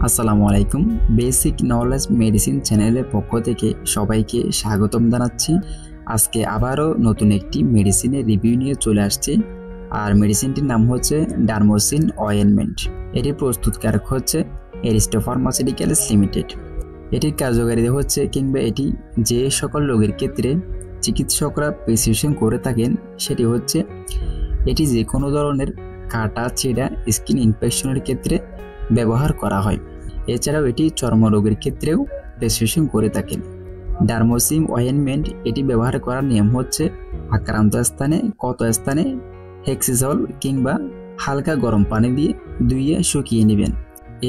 আসসালামু আলাইকুম। Basic knowledge medicine চ্যানেলের পক্ষ থেকে সবাইকে স্বাগতম জানাচ্ছি। আজকে আবারও নতুন একটি মেডিসিনের রিভিউ নিয়ে চলে আসছি। আর মেডিসিনটির নাম হচ্ছে ডারমোসিন অয়েনমেন্ট। এটির প্রস্তুতকারক হচ্ছে এরিস্টো ফার্মাসিউটিক্যালস লিমিটেড। এটির কার্যকারিতা হচ্ছে কিংবা এটি যে সকল রোগের ক্ষেত্রে চিকিৎসকরা প্রেসক্রিপশন করে থাকেন সেটি হচ্ছে এটি যে কোনো ধরনের কাটা ছেঁড়া স্কিন ইনফেকশনের ক্ষেত্রে ব্যবহার করা হয়। এছাড়াও এটি চর্মরোগের ক্ষেত্রেও প্রেসক্রিপশন করে থাকেন। ডারমোসিন অয়েনমেন্ট এটি ব্যবহার করার নিয়ম হচ্ছে আক্রান্ত স্থানে ক্ষত স্থানে হেক্সিজল কিংবা হালকা গরম পানি দিয়ে ধুইয়ে শুকিয়ে নেবেন।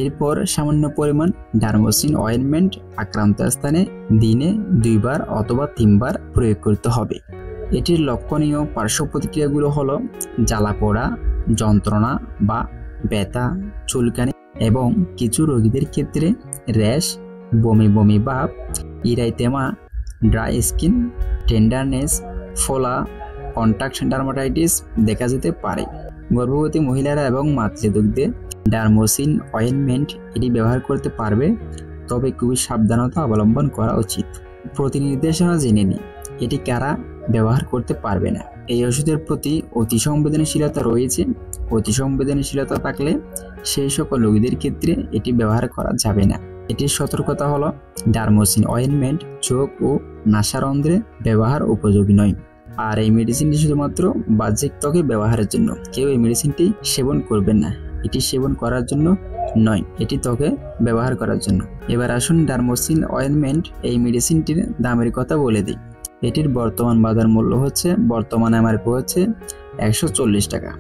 এরপর সামান্য পরিমাণ ডারমোসিন অয়েনমেন্ট আক্রান্ত স্থানে দিনে 2 বার অথবা 3 বার প্রয়োগ করতে হবে। এটির লক্ষণীয় পার্শ্ব প্রতিক্রিয়াগুলো হলো জ্বালা পোড়া, যন্ত্রণা বা ব্যথা, চুলকানি এবং কিছু রোগীদের ক্ষেত্রে র্যাশ, বমি বমি ভাব, ইরাইতেমা, ড্রাই স্কিন, টেন্ডারনেস, ফোলা, কন্টাক্ট ডার্মাটাইটিস দেখা যেতে পারে। গর্ভবতী মহিলারা এবং মাতৃদুগ্ধে ডারমোসিন অয়েনমেন্ট এটি ব্যবহার করতে পারবে, তবে খুবই সাবধানতা অবলম্বন করা উচিত। প্রতিনির্দেশনা জেনে নিই এটি কারা ব্যবহার করতে পারবে না। এই ওষুধের প্রতি অতি সংবেদনশীলতা রয়েছে। অতি সংবেদনশীলতা থাকলে সেই সকল রোগীদের ক্ষেত্রে এটি ব্যবহার করা যাবে না। এটির সতর্কতা হলো ডারমোসিন অয়েনমেন্ট চোখ ও নাসারন্ধ্রে ব্যবহার উপযোগী নয়। আর এই মেডিসিনটি শুধুমাত্র বাহ্যিক ত্বকে ব্যবহারের জন্য। কেউ এই মেডিসিনটি সেবন করবেন না। এটি সেবন করার জন্য নয়, এটি ত্বকে ব্যবহার করার জন্য। এবার আসুন ডারমোসিন অয়েনমেন্ট এই মেডিসিনটির দামের কথা বলে দিই। এটির বর্তমান বাজার মূল্য হচ্ছে বর্তমান এমআরপি হচ্ছে 140 টাকা।